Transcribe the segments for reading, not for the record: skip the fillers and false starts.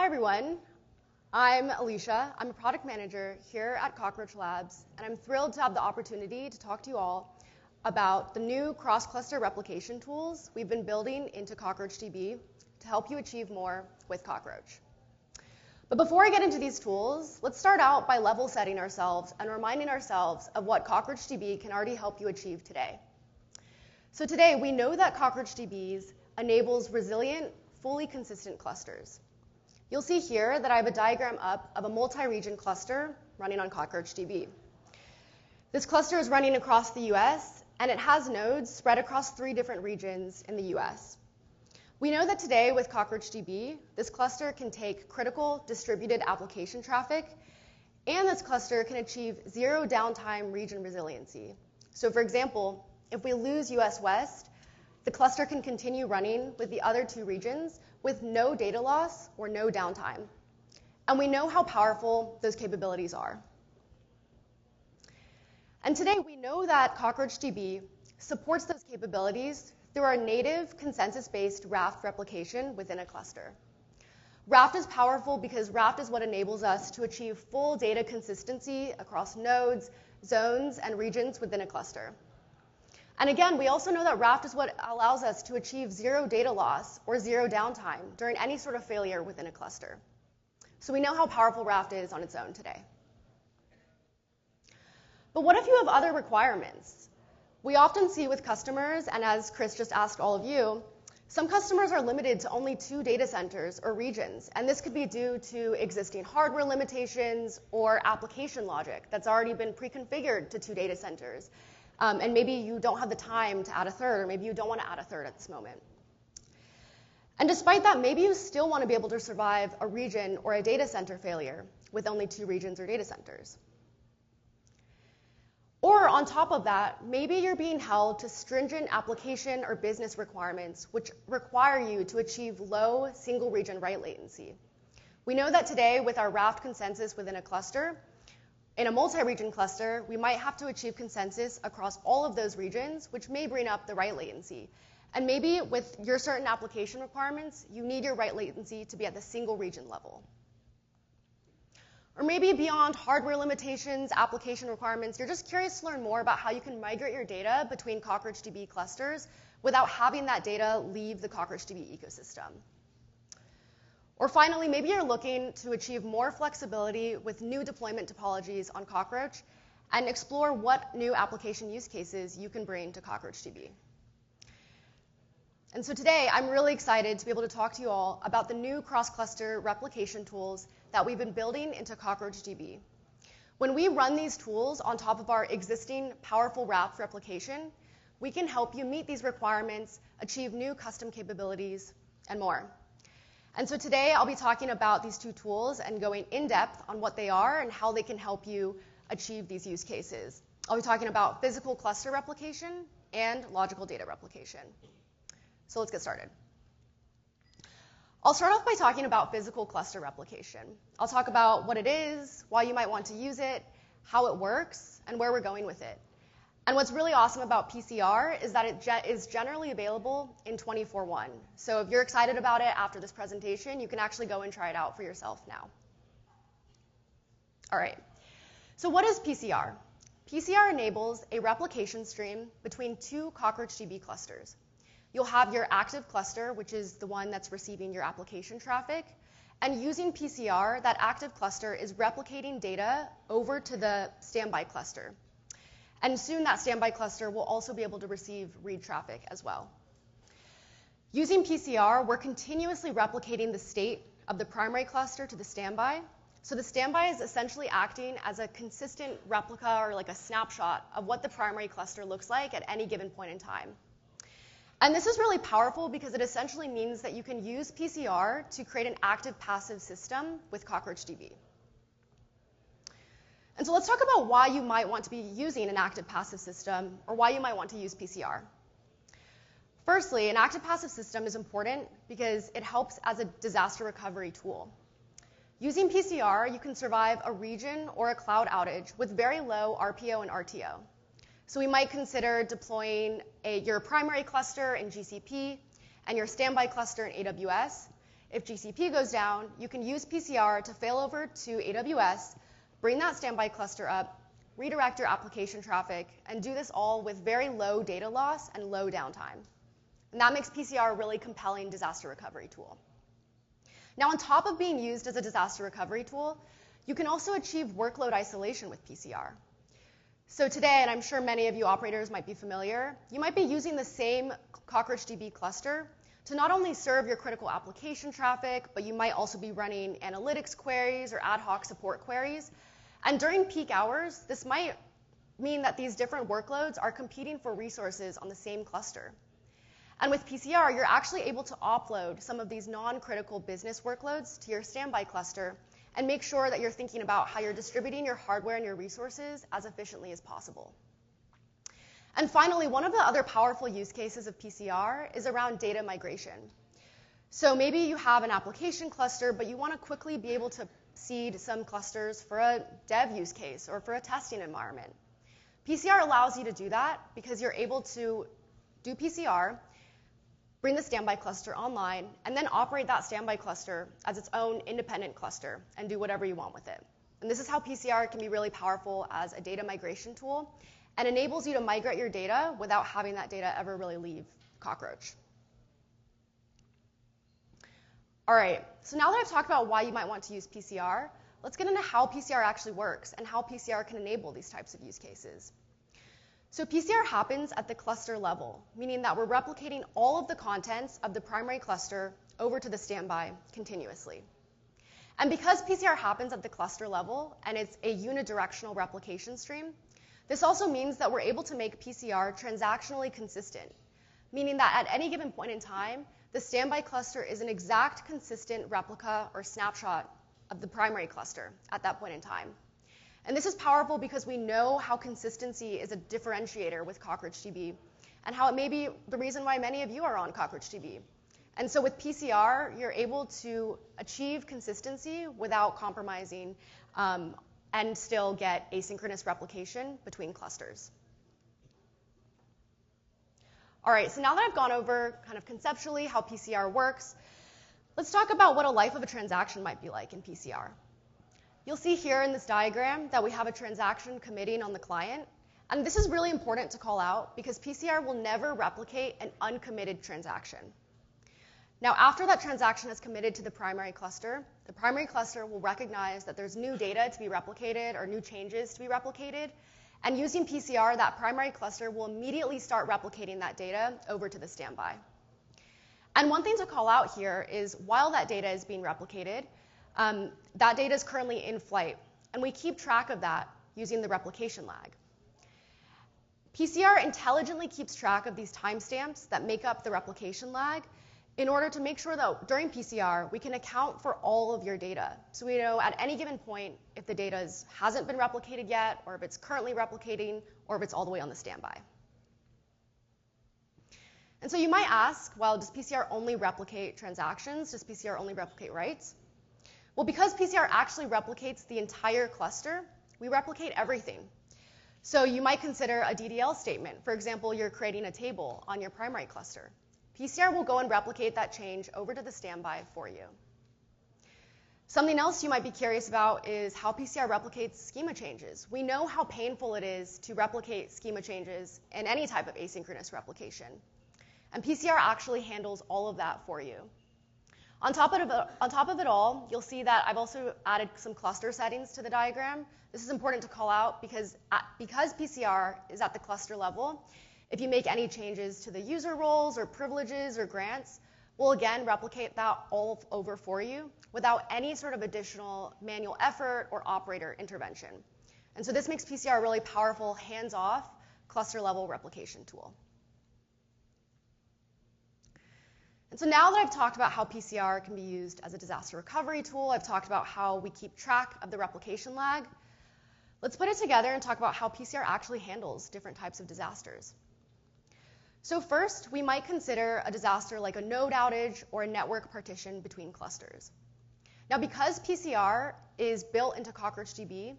everyone. I'm Alicia. I'm a product manager here at Cockroach Labs, and I'm thrilled to have the opportunity to talk to you all about the new cross-cluster replication tools we've been building into CockroachDB to help you achieve more with Cockroach. But before I get into these tools, let's start out by level setting ourselves and reminding ourselves of what CockroachDB can already help you achieve today. So today, we know that CockroachDB enables resilient, fully consistent clusters. You'll see here that I have a diagram up of a multi-region cluster running on CockroachDB. This cluster is running across the US, and it has nodes spread across 3 different regions in the US. We know that today with CockroachDB, this cluster can take critical distributed application traffic, and this cluster can achieve zero downtime region resiliency. So for example, if we lose US West, the cluster can continue running with the other 2 regions with no data loss or no downtime. And we know how powerful those capabilities are. And today we know that CockroachDB supports those capabilities through our native consensus-based Raft replication within a cluster. Raft is powerful because Raft is what enables us to achieve full data consistency across nodes, zones, and regions within a cluster. And again, we also know that Raft is what allows us to achieve zero data loss or zero downtime during any sort of failure within a cluster. So we know how powerful Raft is on its own today. But what if you have other requirements? We often see with customers, and as Chris just asked all of you, some customers are limited to only 2 data centers or regions, and this could be due to existing hardware limitations or application logic that's already been pre-configured to 2 data centers. And maybe you don't have the time to add a third, or maybe you don't want to add a third at this moment. And despite that, maybe you still want to be able to survive a region or a data center failure with only 2 regions or data centers. Or on top of that, maybe you're being held to stringent application or business requirements which require you to achieve low single region write latency. We know that today with our Raft consensus within a cluster, in a multi-region cluster, we might have to achieve consensus across all of those regions, which may bring up the write latency. And maybe with your certain application requirements, you need your write latency to be at the single region level. Or maybe beyond hardware limitations, application requirements, you're just curious to learn more about how you can migrate your data between CockroachDB clusters without having that data leave the CockroachDB ecosystem. Or finally, maybe you're looking to achieve more flexibility with new deployment topologies on Cockroach and explore what new application use cases you can bring to CockroachDB. And so today, I'm really excited to be able to talk to you all about the new cross-cluster replication tools that we've been building into CockroachDB. When we run these tools on top of our existing powerful Raft replication, we can help you meet these requirements, achieve new custom capabilities, and more. And so today, I'll be talking about these 2 tools and going in depth on what they are and how they can help you achieve these use cases. I'll be talking about physical cluster replication and logical data replication. So let's get started. I'll start off by talking about physical cluster replication. I'll talk about what it is, why you might want to use it, how it works, and where we're going with it. And what's really awesome about PCR is that it is generally available in 24/1. So if you're excited about it after this presentation, you can actually go and try it out for yourself now. All right. So what is PCR? PCR enables a replication stream between 2 CockroachDB clusters. You'll have your active cluster, which is the one that's receiving your application traffic. And using PCR, that active cluster is replicating data over to the standby cluster. And soon that standby cluster will also be able to receive read traffic as well. Using PCR, we're continuously replicating the state of the primary cluster to the standby. So the standby is essentially acting as a consistent replica or like a snapshot of what the primary cluster looks like at any given point in time. And this is really powerful because it essentially means that you can use PCR to create an active-passive system with CockroachDB. And so let's talk about why you might want to be using an active-passive system or why you might want to use PCR. Firstly, an active-passive system is important because it helps as a disaster recovery tool. Using PCR, you can survive a region or a cloud outage with very low RPO and RTO. So we might consider deploying your primary cluster in GCP and your standby cluster in AWS. if GCP goes down, you can use PCR to fail over to AWS, bring that standby cluster up, redirect your application traffic, and do this all with very low data loss and low downtime. And that makes PCR a really compelling disaster recovery tool. Now, on top of being used as a disaster recovery tool, you can also achieve workload isolation with PCR. So today, and I'm sure many of you operators might be familiar, you might be using the same CockroachDB cluster to not only serve your critical application traffic, but you might also be running analytics queries or ad hoc support queries. And during peak hours, this might mean that these different workloads are competing for resources on the same cluster. And with PCR, you're actually able to offload some of these non-critical business workloads to your standby cluster and make sure that you're thinking about how you're distributing your hardware and your resources as efficiently as possible. And finally, one of the other powerful use cases of PCR is around data migration. So maybe you have an application cluster, but you want to quickly be able to seed some clusters for a dev use case or for a testing environment. PCR allows you to do that because you're able to do PCR, bring the standby cluster online, and then operate that standby cluster as its own independent cluster and do whatever you want with it. And this is how PCR can be really powerful as a data migration tool and enables you to migrate your data without having that data ever really leave Cockroach. All right, so now that I've talked about why you might want to use PCR, let's get into how PCR actually works and how PCR can enable these types of use cases. So PCR happens at the cluster level, meaning that we're replicating all of the contents of the primary cluster over to the standby continuously. And because PCR happens at the cluster level and it's a unidirectional replication stream, this also means that we're able to make PCR transactionally consistent, meaning that at any given point in time, the standby cluster is an exact consistent replica or snapshot of the primary cluster at that point in time. And this is powerful because we know how consistency is a differentiator with CockroachDB and how it may be the reason why many of you are on CockroachDB. And so with PCR, you're able to achieve consistency without compromising and still get asynchronous replication between clusters. All right, so now that I've gone over kind of conceptually how PCR works, let's talk about what a life of a transaction might be like in PCR. You'll see here in this diagram that we have a transaction committing on the client, and this is really important to call out because PCR will never replicate an uncommitted transaction. Now, after that transaction is committed to the primary cluster will recognize that there's new data to be replicated or new changes to be replicated, and using PCR, that primary cluster will immediately start replicating that data over to the standby. And one thing to call out here is while that data is being replicated, that data is currently in flight, and we keep track of that using the replication lag. PCR intelligently keeps track of these timestamps that make up the replication lag in order to make sure that during PCR, we can account for all of your data. So we know at any given point if the data hasn't been replicated yet, or if it's currently replicating, or if it's all the way on the standby. And so you might ask, well, does PCR only replicate transactions? Does PCR only replicate writes? Well, because PCR actually replicates the entire cluster, we replicate everything. So you might consider a DDL statement. For example, you're creating a table on your primary cluster. PCR will go and replicate that change over to the standby for you. Something else you might be curious about is how PCR replicates schema changes. We know how painful it is to replicate schema changes in any type of asynchronous replication. And PCR actually handles all of that for you. On top of it all, you'll see that I've also added some cluster settings to the diagram. This is important to call out because PCR is at the cluster level, if you make any changes to the user roles or privileges or grants, we'll again replicate that all over for you without any sort of additional manual effort or operator intervention. And so this makes PCR a really powerful, hands-off, cluster-level replication tool. And so now that I've talked about how PCR can be used as a disaster recovery tool, I've talked about how we keep track of the replication lag, let's put it together and talk about how PCR actually handles different types of disasters. So first, we might consider a disaster like a node outage or a network partition between clusters. Now, because PCR is built into CockroachDB,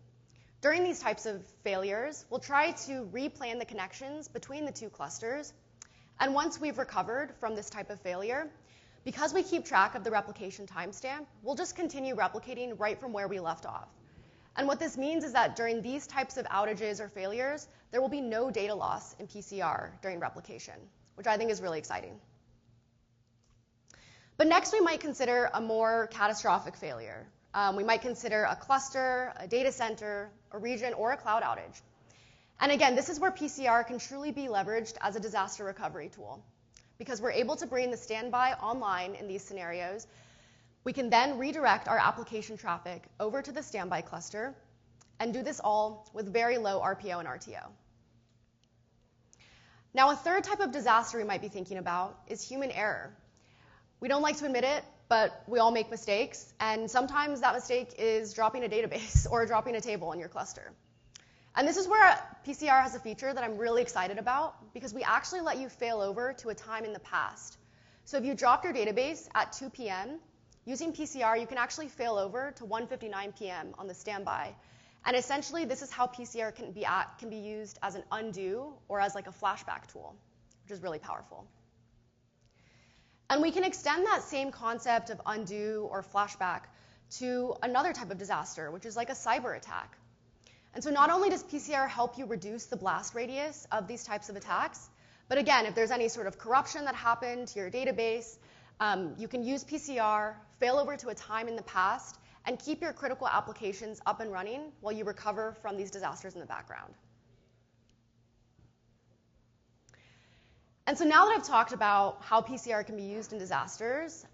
during these types of failures, we'll try to replan the connections between the two clusters. And once we've recovered from this type of failure, Because we keep track of the replication timestamp, we'll just continue replicating right from where we left off. And what this means is that during these types of outages or failures, there will be no data loss in PCR during replication, which I think is really exciting. But next, we might consider a more catastrophic failure. We might consider a cluster, a data center, a region, or a cloud outage. And again, this is where PCR can truly be leveraged as a disaster recovery tool. Because we're able to bring the standby online in these scenarios, we can then redirect our application traffic over to the standby cluster and do this all with very low RPO and RTO. Now, a third type of disaster we might be thinking about is human error. We don't like to admit it, but we all make mistakes, and sometimes that mistake is dropping a database or dropping a table in your cluster. And this is where PCR has a feature that I'm really excited about, because we actually let you fail over to a time in the past. So if you dropped your database at 2 p.m., using PCR, you can actually fail over to 1:59 p.m. on the standby. And essentially, this is how PCR can be used as an undo or as like a flashback tool, which is really powerful. And we can extend that same concept of undo or flashback to another type of disaster, which is like a cyber attack. And so not only does PCR help you reduce the blast radius of these types of attacks, but again, if there's any sort of corruption that happened to your database, you can use PCR, fail over to a time in the past, and keep your critical applications up and running while you recover from these disasters in the background. And so now that I've talked about how PCR can be used in disasters,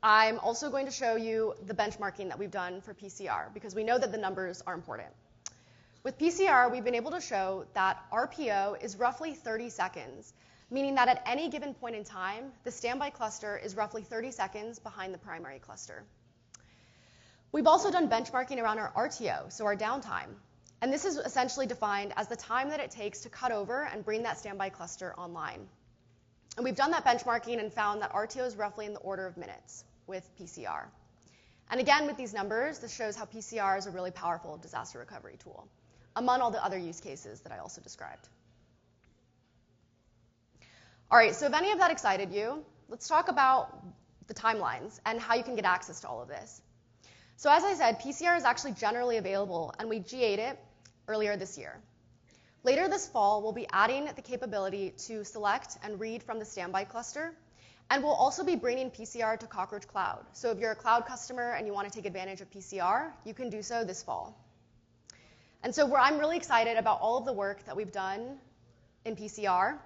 I'm also going to show you the benchmarking that we've done for PCR, because we know that the numbers are important. With PCR, we've been able to show that RPO is roughly 30 seconds, meaning that at any given point in time, the standby cluster is roughly 30 seconds behind the primary cluster. We've also done benchmarking around our RTO, so our downtime. And this is essentially defined as the time that it takes to cut over and bring that standby cluster online. And we've done that benchmarking and found that RTO is roughly in the order of minutes with PCR. And again, with these numbers, this shows how PCR is a really powerful disaster recovery tool, among all the other use cases that I also described. All right, so if any of that excited you, let's talk about the timelines and how you can get access to all of this. So as I said, PCR is actually generally available, and we GA'd it earlier this year. Later this fall, we'll be adding the capability to select and read from the standby cluster, and we'll also be bringing PCR to Cockroach Cloud. So if you're a cloud customer and you want to take advantage of PCR, you can do so this fall. And so I'm really excited about all of the work that we've done in PCR.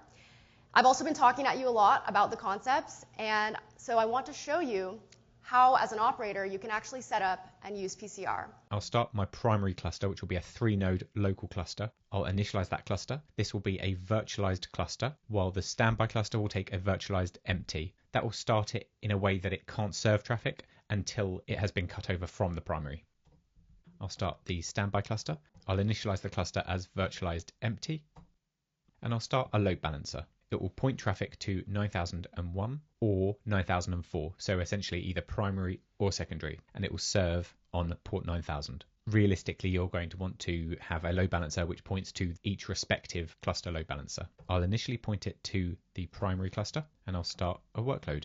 I've also been talking at you a lot about the concepts, and so I want to show you how, as an operator, you can actually set up and use PCR. I'll start my primary cluster, which will be a 3-node local cluster. I'll initialize that cluster. This will be a virtualized cluster, while the standby cluster will take a virtualized empty. That will start it in a way that it can't serve traffic until it has been cut over from the primary. I'll start the standby cluster. I'll initialize the cluster as virtualized empty, and I'll start a load balancer. It will point traffic to 9001 or 9004, so essentially either primary or secondary, and it will serve on port 9000. Realistically, you're going to want to have a load balancer which points to each respective cluster load balancer. I'll initially point it to the primary cluster, and I'll start a workload.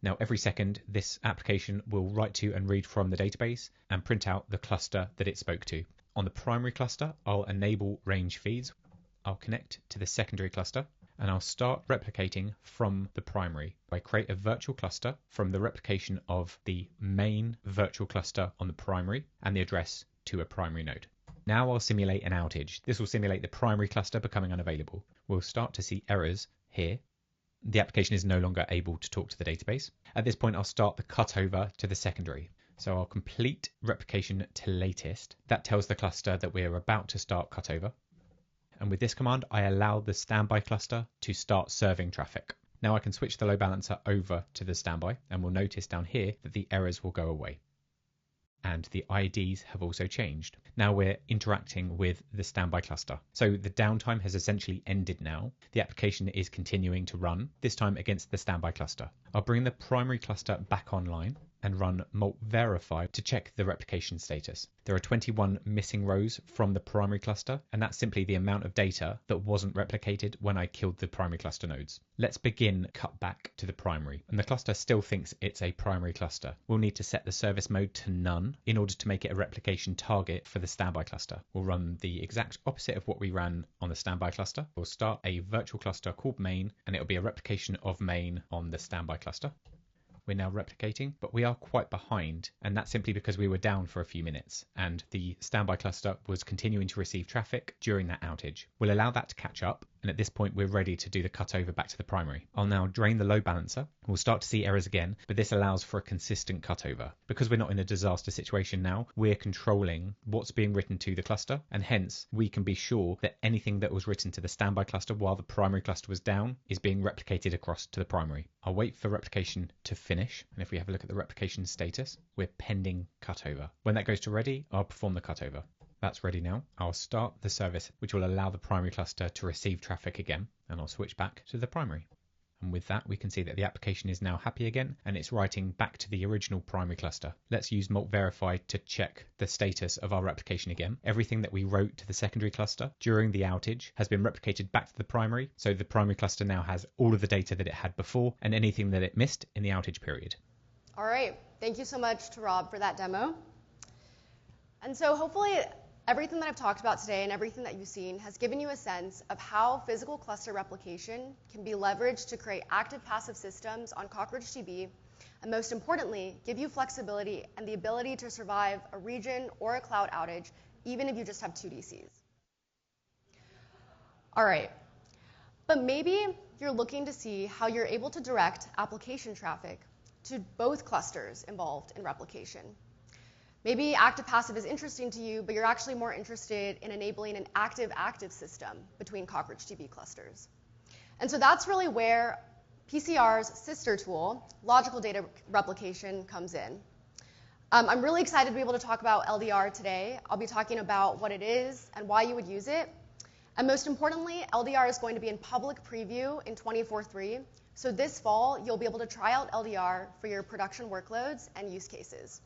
Now, every second, this application will write to and read from the database and print out the cluster that it spoke to. On the primary cluster, I'll enable range feeds. I'll connect to the secondary cluster, and I'll start replicating from the primary. I create a virtual cluster from the replication of the main virtual cluster on the primary and the address to a primary node. Now I'll simulate an outage. This will simulate the primary cluster becoming unavailable. We'll start to see errors here. The application is no longer able to talk to the database. At this point, I'll start the cutover to the secondary. So I'll complete replication to latest. That tells the cluster that we're about to start cutover. And with this command, I allow the standby cluster to start serving traffic. Now I can switch the load balancer over to the standby, and we'll notice down here that the errors will go away. And the IDs have also changed. Now we're interacting with the standby cluster. So the downtime has essentially ended now. The application is continuing to run, this time against the standby cluster. I'll bring the primary cluster back online, and run mult verify to check the replication status. There are 21 missing rows from the primary cluster, and that's simply the amount of data that wasn't replicated when I killed the primary cluster nodes. Let's begin cut back to the primary, and the cluster still thinks it's a primary cluster. We'll need to set the service mode to none in order to make it a replication target for the standby cluster. We'll run the exact opposite of what we ran on the standby cluster. We'll start a virtual cluster called main, and it'll be a replication of main on the standby cluster. We're now replicating, but we are quite behind, and that's simply because we were down for a few minutes, and the standby cluster was continuing to receive traffic during that outage. We'll allow that to catch up, and at this point we're ready to do the cutover back to the primary. I'll now drain the load balancer. We'll start to see errors again, but this allows for a consistent cutover. Because we're not in a disaster situation now, we're controlling what's being written to the cluster, and hence we can be sure that anything that was written to the standby cluster while the primary cluster was down is being replicated across to the primary. I'll wait for replication to finish, and if we have a look at the replication status, we're pending cutover. When that goes to ready, I'll perform the cutover. That's ready now. I'll start the service, which will allow the primary cluster to receive traffic again, and I'll switch back to the primary. And with that, we can see that the application is now happy again, and it's writing back to the original primary cluster. Let's use mult verify to check the status of our replication again. Everything that we wrote to the secondary cluster during the outage has been replicated back to the primary, so the primary cluster now has all of the data that it had before and anything that it missed in the outage period. All right, thank you so much to Rob for that demo. And so hopefully everything that I've talked about today and everything that you've seen has given you a sense of how physical cluster replication can be leveraged to create active-passive systems on CockroachDB, and most importantly, give you flexibility and the ability to survive a region or a cloud outage, even if you just have 2 DCs. All right, but maybe you're looking to see how you're able to direct application traffic to both clusters involved in replication. Maybe active-passive is interesting to you, but you're actually more interested in enabling an active-active system between CockroachDB clusters. And so that's really where PCR's sister tool, logical data replication, comes in. I'm really excited to be able to talk about LDR today. I'll be talking about what it is and why you would use it. And most importantly, LDR is going to be in public preview in 24.3. So this fall, you'll be able to try out LDR for your production workloads and use cases.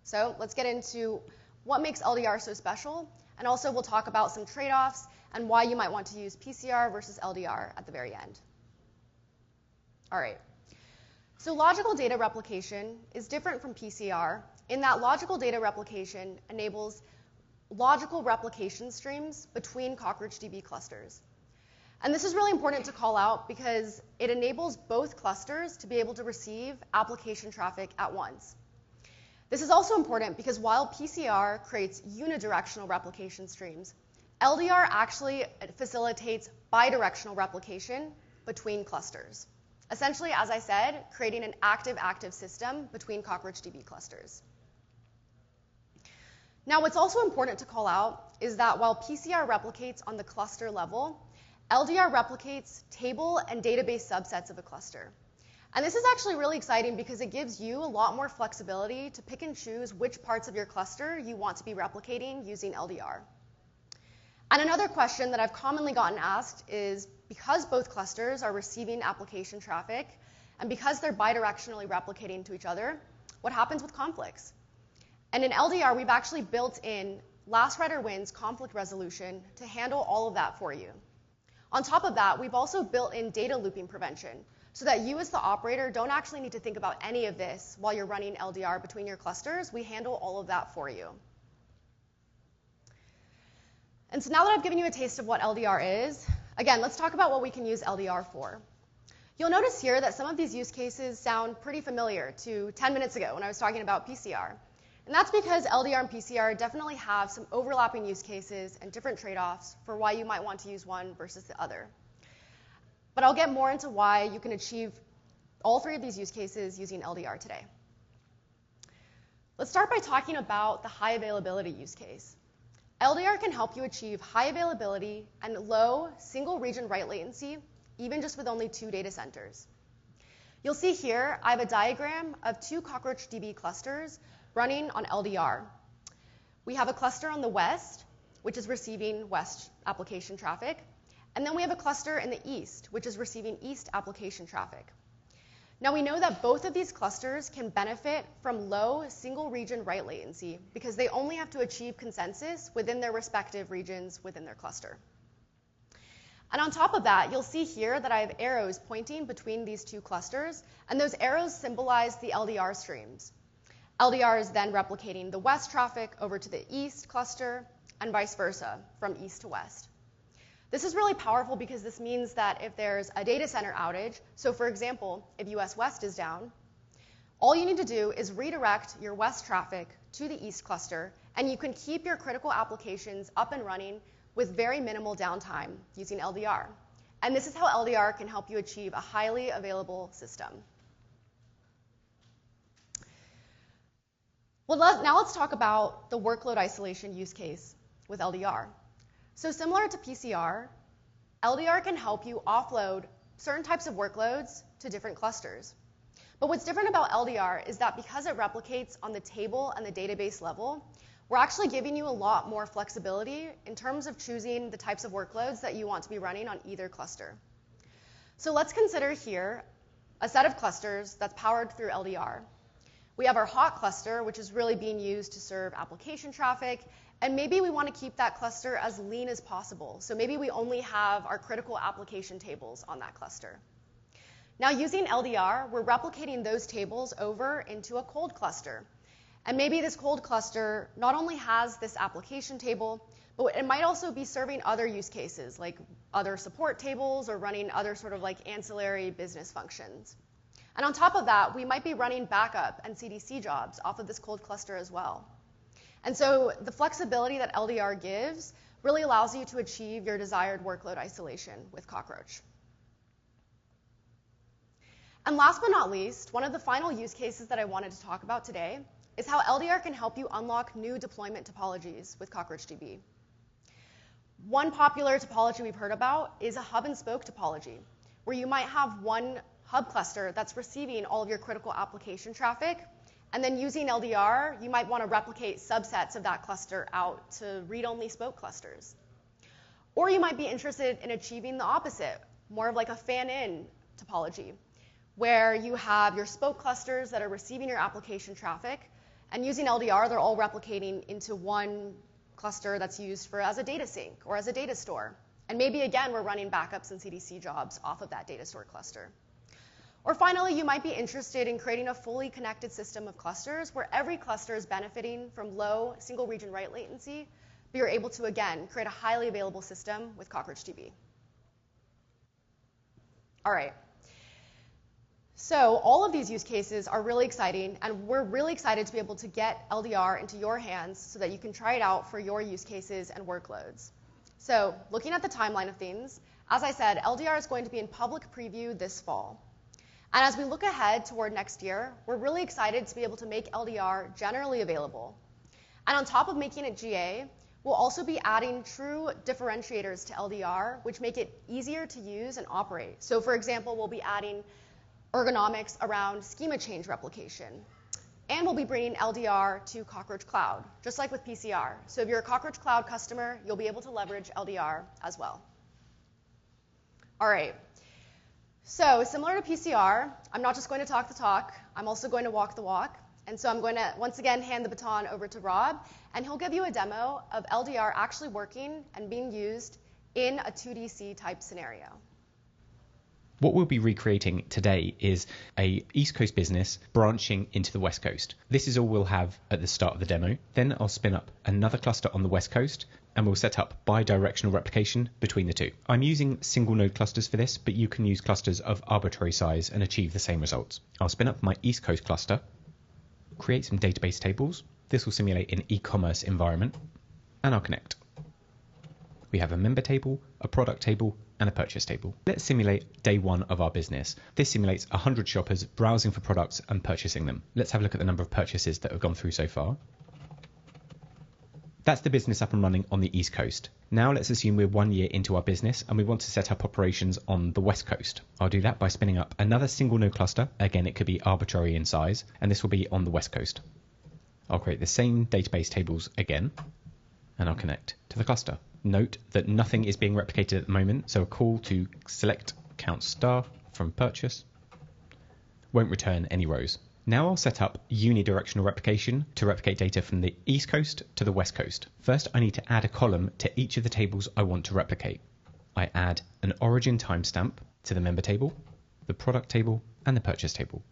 So let's get into what makes LDR so special, and also we'll talk about some trade-offs and why you might want to use PCR versus LDR at the very end. All right. So logical data replication is different from PCR in that logical data replication enables logical replication streams between CockroachDB clusters. And this is really important to call out because it enables both clusters to be able to receive application traffic at once. This is also important because while PCR creates unidirectional replication streams, LDR actually facilitates bidirectional replication between clusters. Essentially, as I said, creating an active-active system between CockroachDB clusters. Now, what's also important to call out is that while PCR replicates on the cluster level, LDR replicates table and database subsets of a cluster. And this is actually really exciting because it gives you a lot more flexibility to pick and choose which parts of your cluster you want to be replicating using LDR. And another question that I've commonly gotten asked is, because both clusters are receiving application traffic, and because they're bidirectionally replicating to each other, what happens with conflicts? And in LDR, we've actually built in last writer wins conflict resolution to handle all of that for you. On top of that, we've also built in data looping prevention, so that you as the operator don't actually need to think about any of this while you're running LDR between your clusters. We handle all of that for you. And so now that I've given you a taste of what LDR is, again, let's talk about what we can use LDR for. You'll notice here that some of these use cases sound pretty familiar to 10 minutes ago when I was talking about PCR. And that's because LDR and PCR definitely have some overlapping use cases and different trade-offs for why you might want to use one versus the other. But I'll get more into why you can achieve all 3 of these use cases using LDR today. Let's start by talking about the high availability use case. LDR can help you achieve high availability and low single region write latency, even just with only 2 data centers. You'll see here I have a diagram of 2 CockroachDB clusters running on LDR. We have a cluster on the west, which is receiving west application traffic. And then we have a cluster in the east, which is receiving east application traffic. Now we know that both of these clusters can benefit from low single region write latency because they only have to achieve consensus within their respective regions within their cluster. And on top of that, you'll see here that I have arrows pointing between these two clusters, and those arrows symbolize the LDR streams. LDR is then replicating the west traffic over to the east cluster, and vice versa, from east to west. This is really powerful because this means that if there's a data center outage, so for example, if US West is down, all you need to do is redirect your west traffic to the east cluster, and you can keep your critical applications up and running with very minimal downtime using LDR. And this is how LDR can help you achieve a highly available system. Well, now let's talk about the workload isolation use case with LDR. So similar to PCR, LDR can help you offload certain types of workloads to different clusters. But what's different about LDR is that because it replicates on the table and the database level, we're actually giving you a lot more flexibility in terms of choosing the types of workloads that you want to be running on either cluster. So let's consider here a set of clusters that's powered through LDR. We have our hot cluster, which is really being used to serve application traffic, and maybe we want to keep that cluster as lean as possible. So maybe we only have our critical application tables on that cluster. Now using LDR, we're replicating those tables over into a cold cluster. And maybe this cold cluster not only has this application table, but it might also be serving other use cases, like other support tables or running other sort of like ancillary business functions. And on top of that, we might be running backup and CDC jobs off of this cold cluster as well. And so the flexibility that LDR gives really allows you to achieve your desired workload isolation with Cockroach. And last but not least, one of the final use cases that I wanted to talk about today is how LDR can help you unlock new deployment topologies with CockroachDB. One popular topology we've heard about is a hub and spoke topology, where you might have one hub cluster that's receiving all of your critical application traffic, and then using LDR, you might want to replicate subsets of that cluster out to read-only spoke clusters. Or you might be interested in achieving the opposite, more of like a fan-in topology, where you have your spoke clusters that are receiving your application traffic, and using LDR, they're all replicating into one cluster that's used as a data sink or as a data store. And maybe, again, we're running backups and CDC jobs off of that data store cluster. Or finally, you might be interested in creating a fully connected system of clusters where every cluster is benefiting from low single region write latency, but you're able to, again, create a highly available system with CockroachDB. All right. So all of these use cases are really exciting, and we're really excited to be able to get LDR into your hands so that you can try it out for your use cases and workloads. So looking at the timeline of things, as I said, LDR is going to be in public preview this fall. And as we look ahead toward next year, we're really excited to be able to make LDR generally available. And on top of making it GA, we'll also be adding true differentiators to LDR, which make it easier to use and operate. So for example, we'll be adding ergonomics around schema change replication. And we'll be bringing LDR to Cockroach Cloud, just like with PCR. So if you're a Cockroach Cloud customer, you'll be able to leverage LDR as well. All right. So similar to PCR, I'm not just going to talk the talk, I'm also going to walk the walk. And so I'm going to, once again, hand the baton over to Rob, and he'll give you a demo of LDR actually working and being used in a 2DC type scenario. What we'll be recreating today is a East Coast business branching into the West Coast. This is all we'll have at the start of the demo. Then I'll spin up another cluster on the West Coast, and we'll set up bidirectional replication between the two. I'm using single node clusters for this, but you can use clusters of arbitrary size and achieve the same results. I'll spin up my East Coast cluster, create some database tables. This will simulate an e-commerce environment, and I'll connect. We have a member table, a product table, and a purchase table. Let's simulate day one of our business. This simulates 100 shoppers browsing for products and purchasing them. Let's have a look at the number of purchases that have gone through so far. That's the business up and running on the East Coast. Now let's assume we're 1 year into our business and we want to set up operations on the West Coast. I'll do that by spinning up another single node cluster. Again, it could be arbitrary in size, and this will be on the West Coast. I'll create the same database tables again, and I'll connect to the cluster. Note that nothing is being replicated at the moment, so a call to select count star from purchase won't return any rows. Now I'll set up unidirectional replication to replicate data from the East Coast to the West Coast. First, I need to add a column to each of the tables I want to replicate. I add an origin timestamp to the member table, the product table, and the purchase table.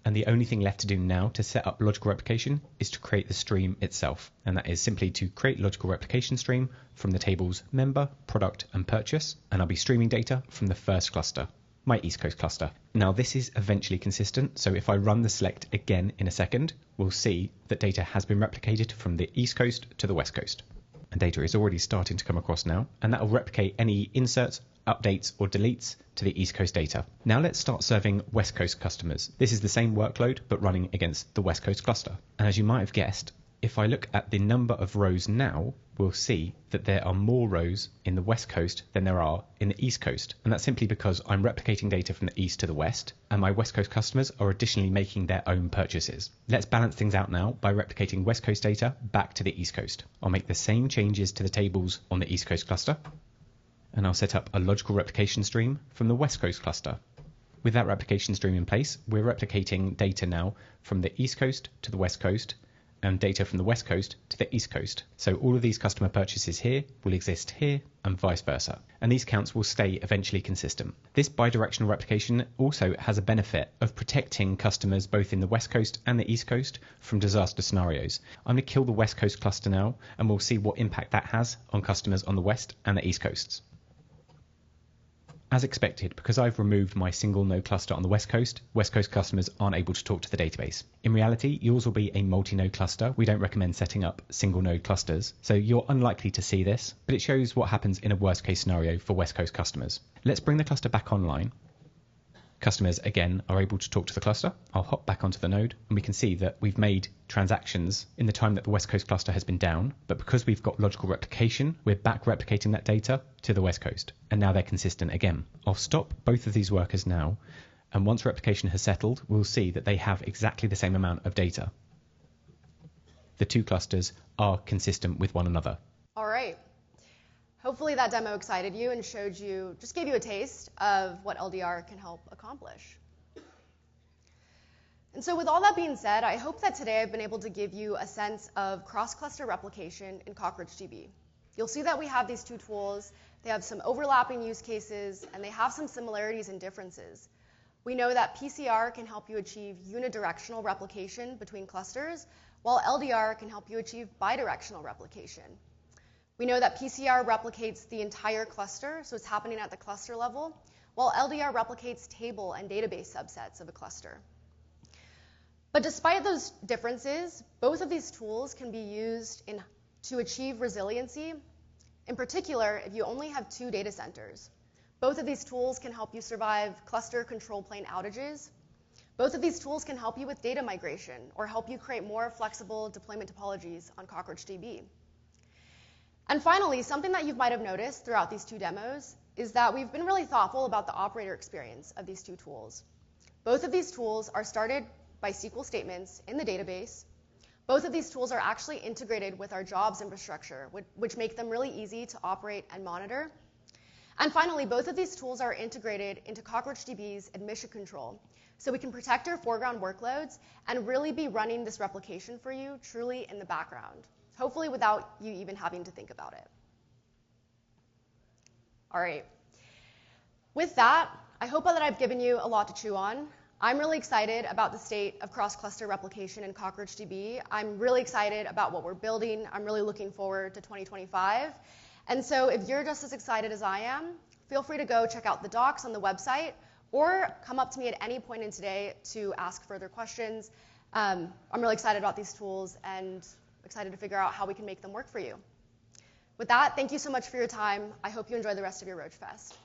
And the only thing left to do now to set up logical replication is to create the stream itself. And that is simply to create logical replication stream from the tables member, product, and purchase. And I'll be streaming data from the first cluster, my East Coast cluster. Now this is eventually consistent. So if I run the select again in a second, we'll see that data has been replicated from the East Coast to the West Coast. And data is already starting to come across now. And that will replicate any inserts, updates, or deletes to the East Coast data. Now let's start serving West Coast customers. This is the same workload, but running against the West Coast cluster. And as you might have guessed, if I look at the number of rows now, we'll see that there are more rows in the West Coast than there are in the East Coast. And that's simply because I'm replicating data from the East to the West, and my West Coast customers are additionally making their own purchases. Let's balance things out now by replicating West Coast data back to the East Coast. I'll make the same changes to the tables on the East Coast cluster, and I'll set up a logical replication stream from the West Coast cluster. With that replication stream in place, we're replicating data now from the East Coast to the West Coast, and data from the West Coast to the East Coast. So all of these customer purchases here will exist here and vice versa. And these counts will stay eventually consistent. This bidirectional replication also has a benefit of protecting customers both in the West Coast and the East Coast from disaster scenarios. I'm going to kill the West Coast cluster now, and we'll see what impact that has on customers on the West and the East Coasts. As expected, because I've removed my single node cluster on the West Coast customers aren't able to talk to the database. In reality, yours will be a multi-node cluster. We don't recommend setting up single node clusters, so you're unlikely to see this, but it shows what happens in a worst case scenario for West Coast customers. Let's bring the cluster back online. Customers, again, are able to talk to the cluster. I'll hop back onto the node, and we can see that we've made transactions in the time that the West Coast cluster has been down. But because we've got logical replication, we're back replicating that data to the West Coast. And now they're consistent again. I'll stop both of these workers now. And once replication has settled, we'll see that they have exactly the same amount of data. The two clusters are consistent with one another. All right. Hopefully that demo excited you and just gave you a taste of what LDR can help accomplish. And so with all that being said, I hope that today I've been able to give you a sense of cross-cluster replication in CockroachDB. You'll see that we have these two tools. They have some overlapping use cases, and they have some similarities and differences. We know that PCR can help you achieve unidirectional replication between clusters, while LDR can help you achieve bidirectional replication. We know that PCR replicates the entire cluster, so it's happening at the cluster level, while LDR replicates table and database subsets of a cluster. But despite those differences, both of these tools can be used to achieve resiliency, in particular if you only have 2 data centers. Both of these tools can help you survive cluster control plane outages. Both of these tools can help you with data migration or help you create more flexible deployment topologies on CockroachDB. And finally, something that you might have noticed throughout these 2 demos is that we've been really thoughtful about the operator experience of these 2 tools. Both of these tools are started by SQL statements in the database. Both of these tools are actually integrated with our jobs infrastructure, which make them really easy to operate and monitor. And finally, both of these tools are integrated into CockroachDB's admission control, so we can protect our foreground workloads and really be running this replication for you truly in the background, hopefully without you even having to think about it. All right. With that, I hope that I've given you a lot to chew on. I'm really excited about the state of cross-cluster replication in CockroachDB. I'm really excited about what we're building. I'm really looking forward to 2025. And so if you're just as excited as I am, feel free to go check out the docs on the website or come up to me at any point in today to ask further questions. I'm really excited about these tools and excited to figure out how we can make them work for you. With that, thank you so much for your time. I hope you enjoy the rest of your Roach Fest.